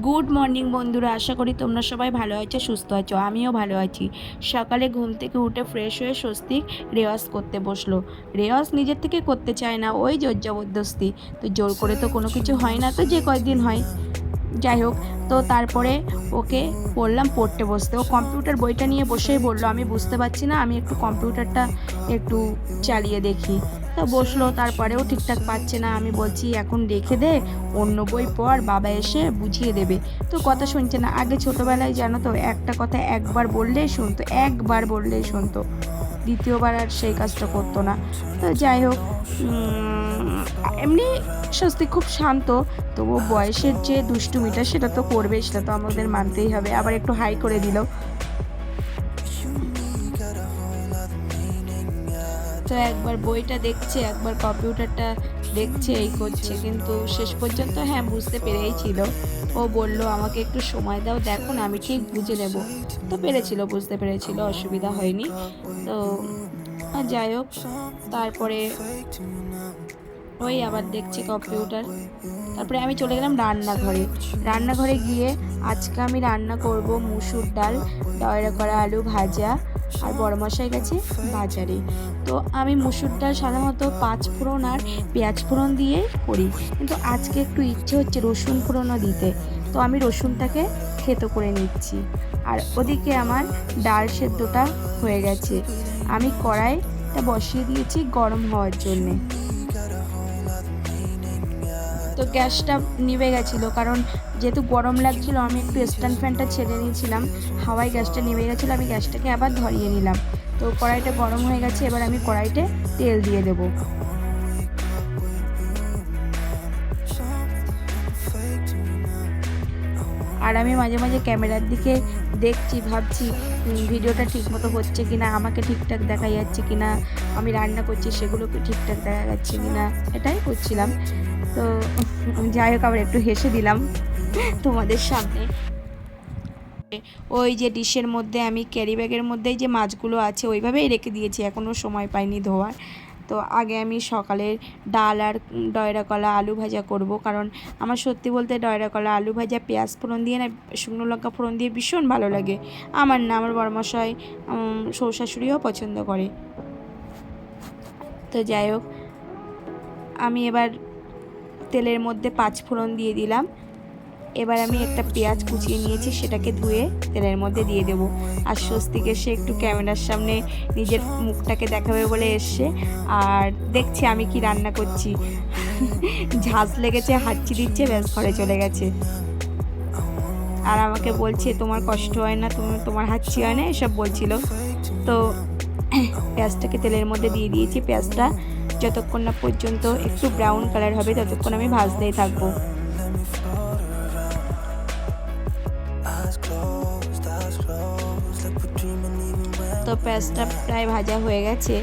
Good morning বন্ধুরা, আশা করি তোমরা সবাই ভালো আছো, সুস্থ আছো। আমিও ভালো আছি। সকালে ঘুম থেকে উঠে ফ্রেশ হয়ে স্বস্তিক রেওয়াজ করতে বসলো। রেওয়াজ নিজের থেকে করতে চায় না, ওই জোর জবরদস্তি। তো জোর করে তো কোনো কিছু হয় না, তো যে কয়দিন হয়। যাই হোক, তো তারপরে ওকে বললাম পড়তে বসতে। ও কম্পিউটার বইটা নিয়ে বসেই বললো আমি বুঝতে পারছি না, আমি একটু কম্পিউটারটা একটু চালিয়ে দেখি। তো বসলো, তারপরেও ঠিকঠাক পাচ্ছে না। আমি বলছি এখন রেখে দে, অন্য বই পড়, বাবা এসে বুঝিয়ে দেবে। তো কথা শুনছে না। আগে ছোটোবেলায় জানো তো, একটা কথা একবার বললেই শুনতো, একবার বললেই শুনতো, দ্বিতীয়বার আর সেই কাজটা করতো না। তো যাই হোক, এমনি স্বস্তি খুব শান্ত, তবু বয়সের যে দুষ্টুমিটা সেটা তো করবে, সেটা তো আমাদের মানতেই হবে। আবার একটু হাই করে দিল। তো একবার বইটা দেখছে, একবার কম্পিউটারটা দেখছে, এই করছে, কিন্তু শেষ পর্যন্ত হ্যাঁ বুঝতে পেরেই ছিল। ও বলল আমাকে একটু সময় দাও, দেখুন আমি ঠিক বুঝে নেব। তো পেরেছিল, বুঝতে পেরেছিল, অসুবিধা হয়নি। তো যাই হোক, তারপরে ওই আবার দেখছি কম্পিউটার। তারপরে আমি চলে গেলাম রান্নাঘরে। রান্নাঘরে গিয়ে আজকে আমি রান্না করব মুসুর ডাল, দয়রা করা আলু ভাজা, আর বড়মশাই গেছে বাজারে। তো আমি মুসুর ডাল সাধারণত পাঁচ ফোড়ন আর পেঁয়াজ ফোড়ন দিয়ে করি, কিন্তু আজকে একটু ইচ্ছে হচ্ছে রসুন ফোড়নও দিতে। তো আমি রসুনটাকে থেতো করে নিচ্ছি। আর ওদিকে আমার ডাল সেদ্ধটা হয়ে গেছে। আমি কড়াইটা বসিয়ে দিয়েছি গরম হওয়ার জন্যে। তো গ্যাসটা নিভে গেছিলো, কারণ যেহেতু গরম লাগছিল আমি একটু স্ট্যান্ড ফ্যানটা ছেড়ে নিয়েছিলাম, হাওয়ায় গ্যাসটা নিভে গেছিলো। আমি গ্যাসটাকে আবার ধরিয়ে নিলাম। তো কড়াইটা গরম হয়ে গেছে, এবার আমি কড়াইতে তেল দিয়ে দেবো। আর আমি মাঝে মাঝে ক্যামেরার দিকে দেখছি, ভাবছি ভিডিওটা ঠিকমতো হচ্ছে কিনা, আমাকে ঠিকঠাক দেখা যাচ্ছে কিনা, আমি রান্না করছি সেগুলোকে ঠিকঠাক দেখা যাচ্ছে কিনা, এটাই করছিলাম। তো যাই হোক, আবার একটু হেসে দিলাম তোমাদের সামনে। ওই যে ডিশের মধ্যে আমি ক্যারি ব্যাগের মধ্যেই যে মাছগুলো আছে ওইভাবেই রেখে দিয়েছি, এখনও সময় পাইনি ধোয়ার। তো আগে আমি সকালের ডাল আর ডয়রা কলা আলু ভাজা করব, কারণ আমার সত্যি বলতে ডয়রা কলা আলু ভাজা পেঁয়াজ ফোড়ন দিয়ে না, শুকনো লঙ্কা ফোড়ন দিয়ে ভীষণ ভালো লাগে। আমার না, আমার বড়মশাই শ্বশুর শাশুড়িও পছন্দ করে। তো যাই হোক, আমি এবার তেলের মধ্যে পাঁচ ফোড়ন দিয়ে দিলাম। এবার আমি একটা পেঁয়াজ কুচিয়ে নিয়েছি, সেটাকে ধুয়ে তেলের মধ্যে দিয়ে দেবো। আর স্বস্তিক এসে একটু ক্যামেরার সামনে নিজের মুখটাকে দেখাবে বলে এসছে, আর দেখছে আমি কি রান্না করছি। ঝাঁজ লেগেছে, হাঁচি দিচ্ছে, ব্যাস ঘরে চলে গেছে। আর আমাকে বলছে তোমার কষ্ট হয় না, তোমার হাঁচি হয় না, এসব বলছিল। তো পেঁয়াজটাকে তেলের মধ্যে দিয়ে দিয়েছি। পেঁয়াজটা যতক্ষণ না পর্যন্ত একটু ব্রাউন কালার হবে ততক্ষণ আমি ভাজতেই থাকবো। তো পেঁয়াজটা প্রায় ভাজা হয়ে গেছে,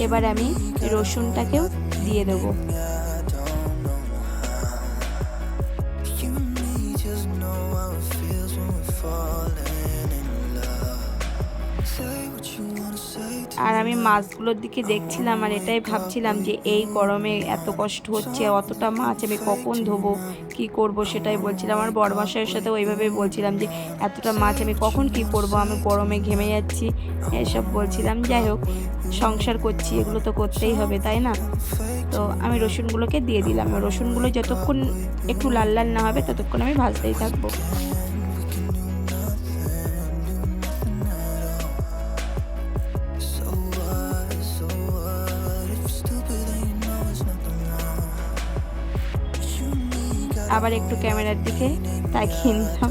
এবার আমি রসুনটাকেও দিয়ে দেবো। আর আমি মাছগুলোর দিকে দেখছিলাম, আর এটাই ভাবছিলাম যে এই গরমে এত কষ্ট হচ্ছে, অতটা মাছ আমি কখন ধোবো, কি করব, সেটাই বলছিলাম। আমার বড়মশাইয়ের সাথে ওইভাবেই বলছিলাম যে এতটা মাছ আমি কখন কি করব, আমি গরমে ঘেমে যাচ্ছি, এসব বলছিলাম। যাই হোক, সংসার করছি, এগুলো তো করতেই হবে, তাই না? তো আমি রসুনগুলোকে দিয়ে দিলাম। রসুনগুলো যতক্ষণ একটু লাল লাল না হবে ততক্ষণ আমি ভাজতেই থাকবো। আবার একটু ক্যামেরার দিকে তাকিয়ে নিলাম।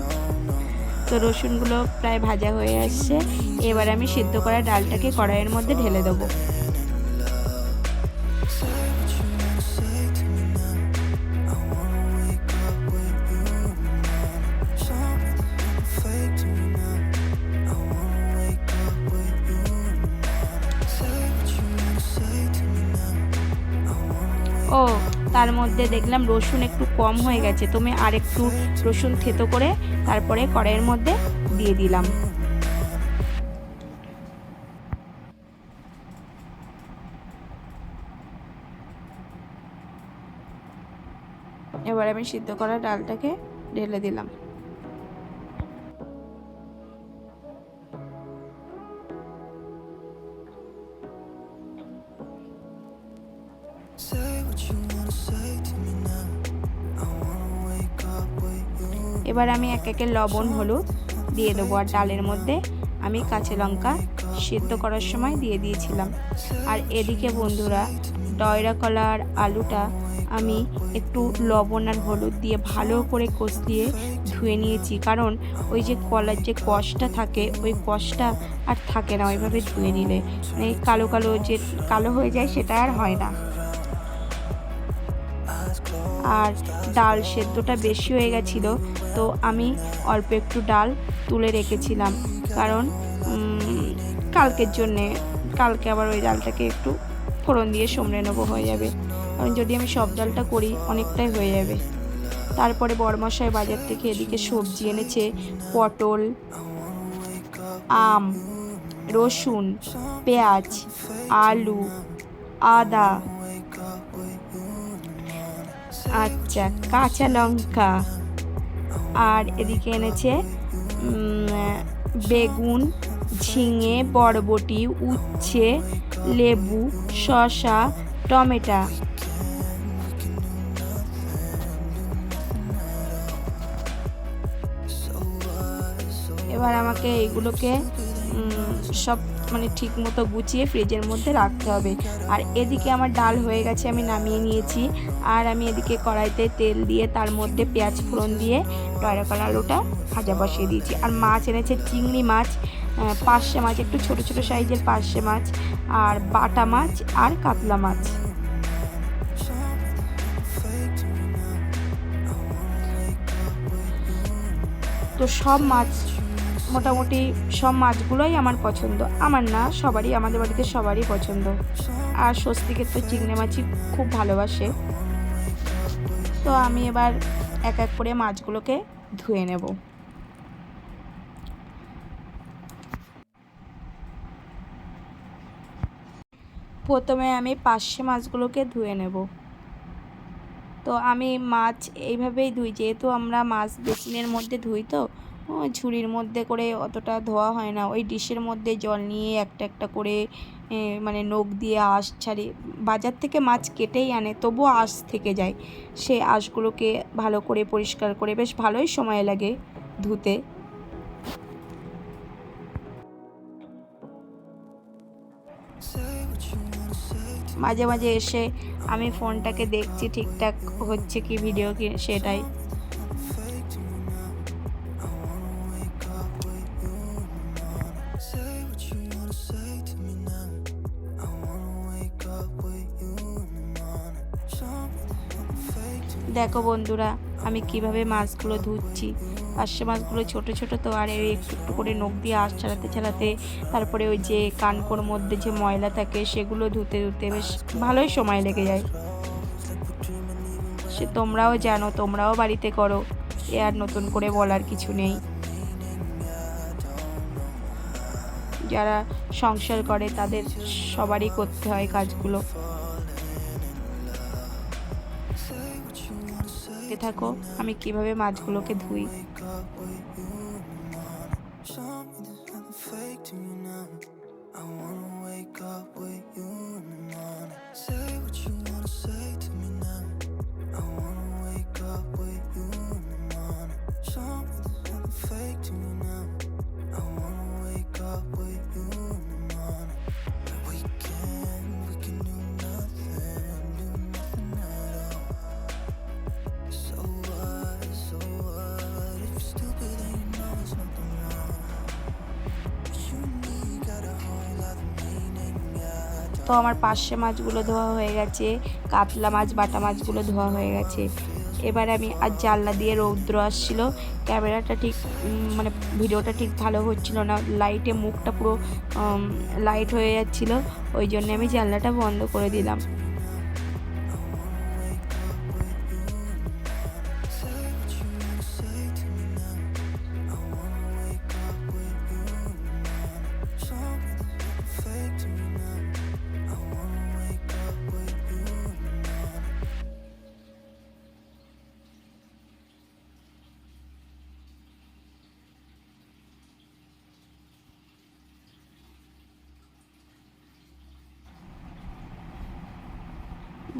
তো রসুনগুলো প্রায় ভাজা হয়ে আসছে, এবার আমি সিদ্ধ করা ডালটাকে কড়াইয়ের মধ্যে ঢেলে দেবো। ও, তার মধ্যে দেখলাম রসুন একটু কম হয়ে গেছে, তুমি আর একটু রসুন থেতো করে তারপরে কড়াইয়ের মধ্যে দিয়ে দিলাম। এবার আমি সিদ্ধ করা ডালটাকে ঢেলে দিলাম। এবার আমি এক একে লবণ হলুদ দিয়ে দেবো, আর ডালের মধ্যে আমি কাঁচা লঙ্কা সেদ্ধ করার সময় দিয়ে দিয়েছিলাম। আর এদিকে বন্ধুরা ডয়রা কলার আলুটা আমি একটু লবণ আর হলুদ দিয়ে ভালো করে কষিয়ে ধুয়ে নিয়েছি, কারণ ওই যে কলার যে কষটা থাকে ওই কষটা আর থাকে না ওইভাবে ধুয়ে নিলে, মানে কালো কালো যে কালো হয়ে যায় সেটা আর হয় না। আর ডাল সেদ্ধটা বেশি হয়ে গেছিলো, তো আমি অল্প একটু ডাল তুলে রেখেছিলাম, কারণ কালকের জন্যে, কালকে আবার ওই ডালটাকে একটু ফোড়ন দিয়ে সমড়ে নেবো, হয়ে যাবে। কারণ যদি আমি সব ডালটা করি অনেকটাই হয়ে যাবে। তারপরে বড়মশাই বাজার থেকে এদিকে সবজি এনেছে, পটল, আম, রসুন, পেঁয়াজ, আলু, আদা, আচ্ছা কাঁচা লঙ্কা, আর এদিকে এনেছে বেগুন, ঝিঙে, বরবটি, উচ্ছে, লেবু, শসা, টমেটো। এবার আমাকে এইগুলোকে সব মানে ঠিক মতো গুছিয়ে ফ্রিজের মধ্যে রাখতে হবে। আর এদিকে আমার ডাল হয়ে গেছে, আমি নামিয়ে নিয়েছি। আর আমি এদিকে কড়াইতে তেল দিয়ে তার মধ্যে পেঁয়াজ ফোড়ন দিয়ে ডয়রা কলা আলুটা ভাজা বসিয়ে দিয়েছি। আর মাছ এনেছে চিংড়ি মাছ, পার্শে মাছ, একটু ছোট ছোট সাইজের পার্শে মাছ, আর বাটা মাছ আর কাতলা মাছ। তো সব মাছ মোটামুটি সব মাছগুলোই আমার পছন্দ, আমার না সবারই, আমাদের বাড়িতে সবারই পছন্দ। আর স্বস্তিকের তো চিংড়ি মাছই খুব ভালোবাসে। তো আমি এবার এক এক করে মাছগুলোকে ধুয়ে নেব। প্রথমে আমি পার্শে মাছগুলোকে ধুয়ে নেব। তো আমি মাছ এইভাবেই ধুই, যেহেতু আমরা মাছ বেসিনের মধ্যে ধুই, তো ঝুড়ির মধ্যে করে অতটা ধোয়া হয় না, ওই ডিশের মধ্যে জল নিয়ে একটা একটা করে মানে নখ দিয়ে আঁশ ছাড়িয়ে, বাজার থেকে মাছ কেটেই আনে তবুও আঁশ থেকে যায়, সেই আঁশগুলোকে ভালো করে পরিষ্কার করে বেশ ভালোই সময় লাগে ধুতে। মাঝে মাঝে এসে আমি ফোনটাকে দেখছি ঠিকঠাক হচ্ছে কি ভিডিও কি, সেটাই। দেখো বন্ধুরা আমি কিভাবে মাছগুলো ধুচ্ছি। পার্শে মাছগুলো ছোট ছোট তো, আর একটু একটু করে নখ দিয়ে আঁশ ছাড়াতে ছাড়াতে, তারপরে ওই যে কানকোর মধ্যে যে ময়লা থাকে সেগুলো ধুতে ধুতে বেশ ভালোই সময় লেগে যায়। সে তোমরাও জানো, তোমরাও বাড়িতে করো, এ আর নতুন করে বলার কিছু নেই। যারা সংসার করে তাদের সবারই করতে হয় কাজগুলো। দেখতে থাকো আমি কিভাবে মাছগুলোকে ধুই। তো আমার পার্শে মাছগুলো ধোয়া হয়ে গেছে, কাতলা মাছ বাটা মাছগুলো ধোয়া হয়ে গেছে। এবার আমি আর জানলা দিয়ে রৌদ্র আসছিল, ক্যামেরাটা ঠিক মানে ভিডিওটা ঠিক ভালো হচ্ছিল না, লাইটে মুখটা পুরো লাইট হয়ে যাচ্ছিল, ওই জন্য আমি জানলাটা বন্ধ করে দিলাম।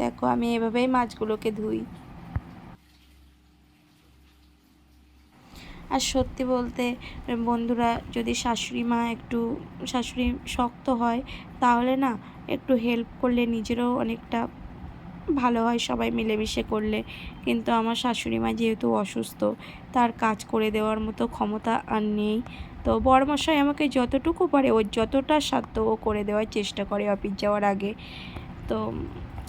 দেখো আমি এভাবেই মাছগুলোকে ধুই। আর সত্যি বলতে বন্ধুরা, যদি শাশুড়ি মা একটু শাশুড়ি শক্ত হয় তাহলে না একটু হেল্প করলে নিজেরও অনেকটা ভালো হয়, সবাই মিলেমিশে করলে। কিন্তু আমার শাশুড়ি মা যেহেতু অসুস্থ, তার কাজ করে দেওয়ার মতো ক্ষমতা আর নেই। তো বড়মশাই আমাকে যতটুকু পারে, ওর যতটা সাধ্য ও করে দেওয়ার চেষ্টা করে অফিস যাওয়ার আগে। তো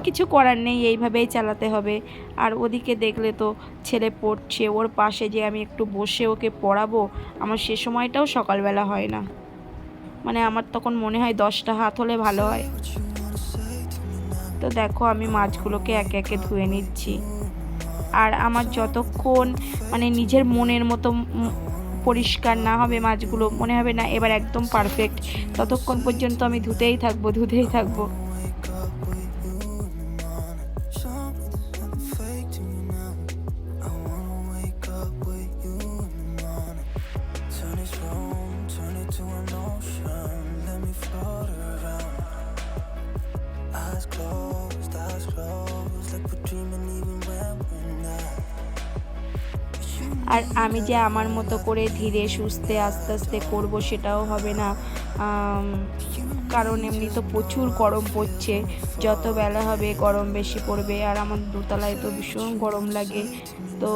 কিছু করার নেই, এইভাবেই চালাতে হবে। আর ওদিকে দেখলে তো ছেলে পড়ছে, ওর পাশে যে আমি একটু বসে ওকে পড়াবো, আমার সে সময়টাও সকালবেলা হয় না। মানে আমার তখন মনে হয় 10টা হাত হলে ভালো হয়। তো দেখো আমি মাছগুলোকে একে একে ধুয়ে নিচ্ছি। আর আমার যতক্ষণ মানে নিজের মনের মতো পরিষ্কার না হবে মাছগুলো, মনে হবে না এবার একদম পারফেক্ট, ততক্ষণ পর্যন্ত আমি ধুতেই থাকবো। আর আমি যে আমার মতো করে ধীরে সুস্থে আস্তে আস্তে করব সেটাও হবে না। কারণ এমনি তো প্রচুর গরম পড়ছে, যত বেলা হবে গরম বেশি পড়বে। আর আমার দোতলায় তো ভীষণ গরম লাগে। তো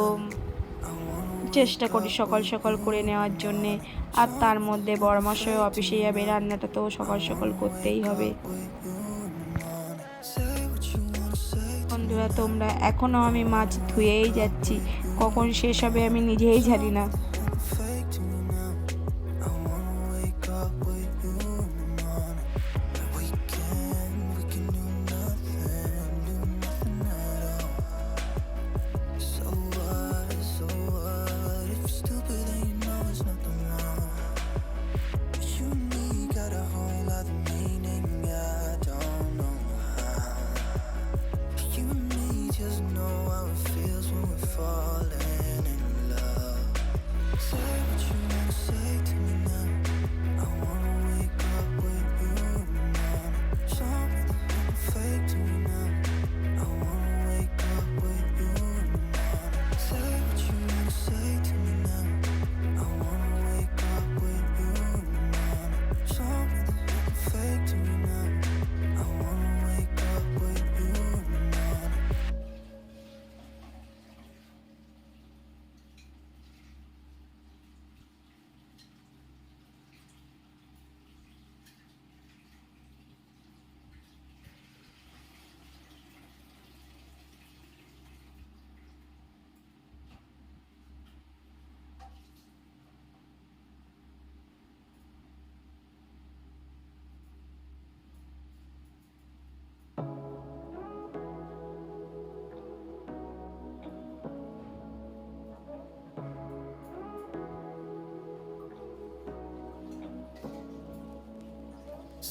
চেষ্টা করি সকাল সকাল করে নেওয়ার জন্যে। আর তার মধ্যে বড়মশাই অফিসে যাবে, রান্নাটা তো সকাল সকাল করতেই হবে। বন্ধুরা তোমরা, এখনও আমি মাছ ধুয়েই যাচ্ছি, কখন শেষ হবে আমি নিজেই জানি না।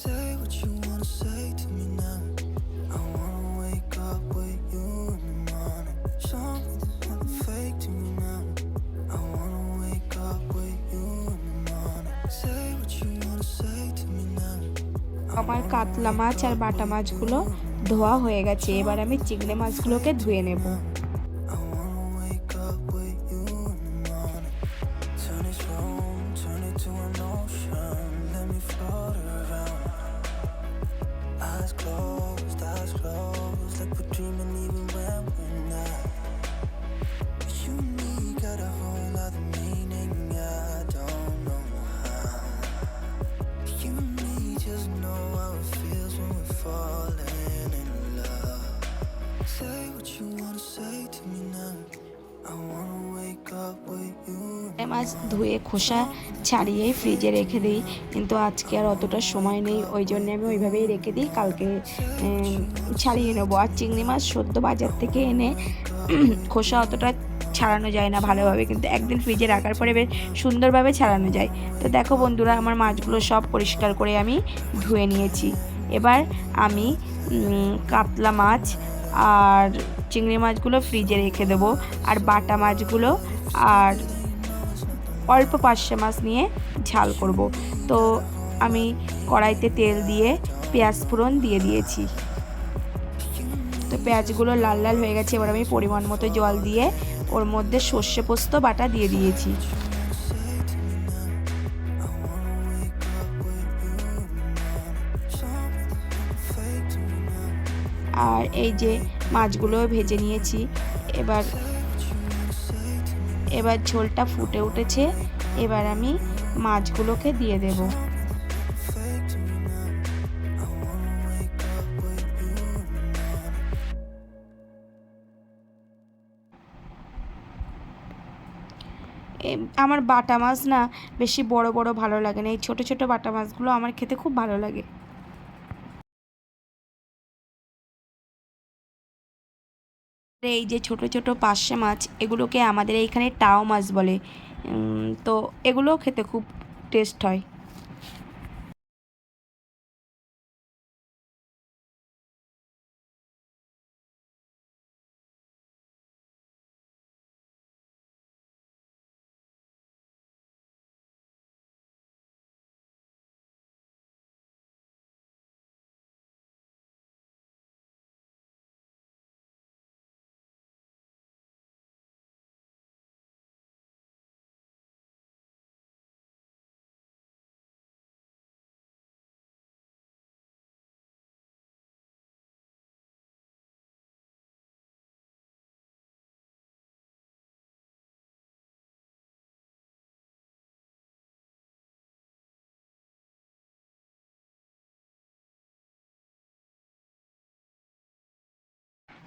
Say what you wanna say to me now. I wanna wake up with you in the morning. Show me there's nothing fake to me now. I wanna wake up with you in the morning. Say what you wanna say to me now. আমার কাতলা মাছ আর বাটা মাছগুলো ধোয়া হয়ে গেছে, এবার আমি চিংড়ি মাছগুলোকে ধুয়ে নেব। মাছ ধুয়ে খোসা ছাড়িয়েই ফ্রিজে রেখে দিই, কিন্তু আজকে আর অতটা সময় নেই, ওই জন্য আমি ওইভাবেই রেখে দিই, কালকে ছাড়িয়ে নেবো। আর চিংড়ি মাছ সদ্য বাজার থেকে এনে খোসা অতটা ছাড়ানো যায় না ভালোভাবে, কিন্তু একদিন ফ্রিজে রাখার পরে বেশ সুন্দরভাবে ছাড়ানো যায়। তো দেখো বন্ধুরা, আমার মাছগুলো সব পরিষ্কার করে আমি ধুয়ে নিয়েছি। এবার আমি কাতলা মাছ আর চিংড়ি মাছগুলো ফ্রিজে রেখে দেবো, আর বাটা মাছগুলো আর অল্প পার্শে মাছ নিয়ে ঝাল করব। তো আমি কড়াইতে তেল দিয়ে পেঁয়াজ ফোড়ন দিয়ে দিয়েছি। তো পেঁয়াজগুলো লাল লাল হয়ে গেছে, এবার আমি পরিমাণ মতো জল দিয়ে ওর মধ্যে সর্ষে পোস্ত বাটা দিয়ে দিয়েছি। আর এই যে মাছগুলো ভেজে নিয়েছি। এবার ঝোলটা ফুটে উঠেছে, এবার আমি মাছগুলোকে দিয়ে দেব। আমার বাটা মাছ না বেশি বড় বড় ভালো লাগে না, এই ছোট ছোট বাটা মাছগুলো আমার খেতে খুব ভালো লাগে। এই যে ছোট ছোট পার্শে মাছ, এগুলোকে আমাদের এইখানে টাও মাছ বলে। তো এগুলোও খেতে খুব টেস্ট হয়।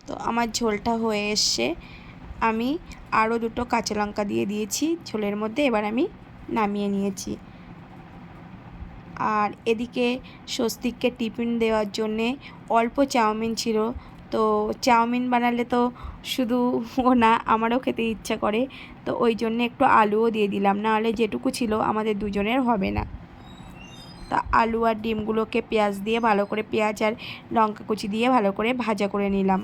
তো আমার ঝোলটা হয়ে এসছে, আমি আরও দুটো কাঁচা লঙ্কা দিয়ে দিয়েছি ঝোলের মধ্যে, এবার আমি নামিয়ে নিয়েছি। আর এদিকে স্বস্তিককে টিফিন দেওয়ার জন্যে অল্প চাউমিন ছিল, তো চাউমিন বানালে তো শুধু ও না, আমারও খেতে ইচ্ছা করে, তো ওই জন্যে একটু আলুও দিয়ে দিলাম, নাহলে যেটুকু ছিল আমাদের দুজনের হবে না। তা আলু আর ডিমগুলোকে পেঁয়াজ দিয়ে ভালো করে, পেঁয়াজ আর লঙ্কা কুচি দিয়ে ভালো করে ভাজা করে নিলাম।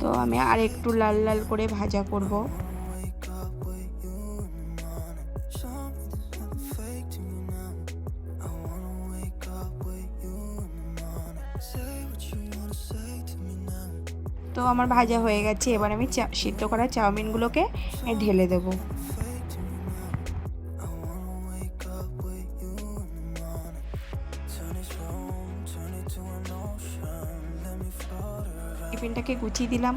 তো আমি আর একটু লাল লাল করে ভাজা করব। তো আমার ভাজা হয়ে গেছে, এবার আমি সিদ্ধ করা চাউমিনগুলোকে ঢেলে দেব। টিফিনটাকে গুছিয়ে দিলাম।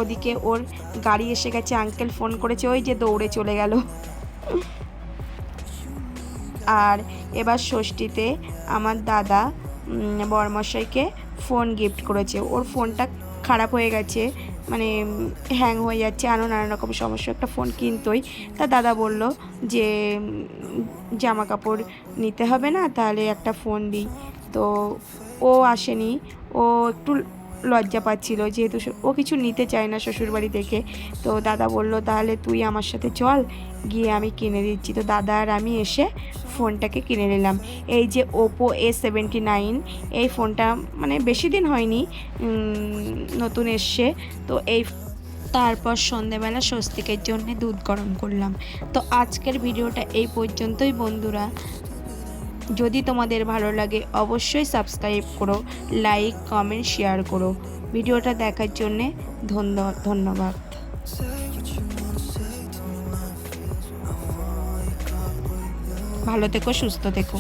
ওদিকে ওর গাড়ি এসে গেছে, আঙ্কেল ফোন করেছে, ওই যে দৌড়ে চলে গেল। আর এবার ষষ্ঠীতে আমার দাদা বরমশাইকে ফোন গিফট করেছে। ওর ফোনটা খারাপ হয়ে গেছে, মানে হ্যাং হয়ে যাচ্ছে, আরও নানা রকম সমস্যা, একটা ফোন কিনতোই। তা দাদা বলল যে জামা কাপড় নিতে হবে না, তাহলে একটা ফোন দিই। তো ও আসেনি, ও একটু লজ্জা পাচ্ছিল, যেহেতু ও কিছু নিতে চায় না শ্বশুরবাড়ি থেকে। তো দাদা বলল তাহলে তুই আমার সাথে চল, গিয়ে আমি কিনে দিচ্ছি। তো দাদা আর আমি এসে ফোনটাকে কিনে নিলাম। এই যে ওপো A79, এই ফোনটা মানে বেশি দিন হয়নি, নতুন এসছে। তো তারপর সন্ধেবেলা স্বস্তিকের জন্য দুধ গরম করলাম। তো আজকের ভিডিওটা এই পর্যন্তই বন্ধুরা। যদি তোমাদের ভালো লাগে অবশ্যই সাবস্ক্রাইব করো, লাইক কমেন্ট শেয়ার করো। ভিডিওটা দেখার জন্যে ধন্যবাদ। ভালো থেকো, সুস্থ থেকো।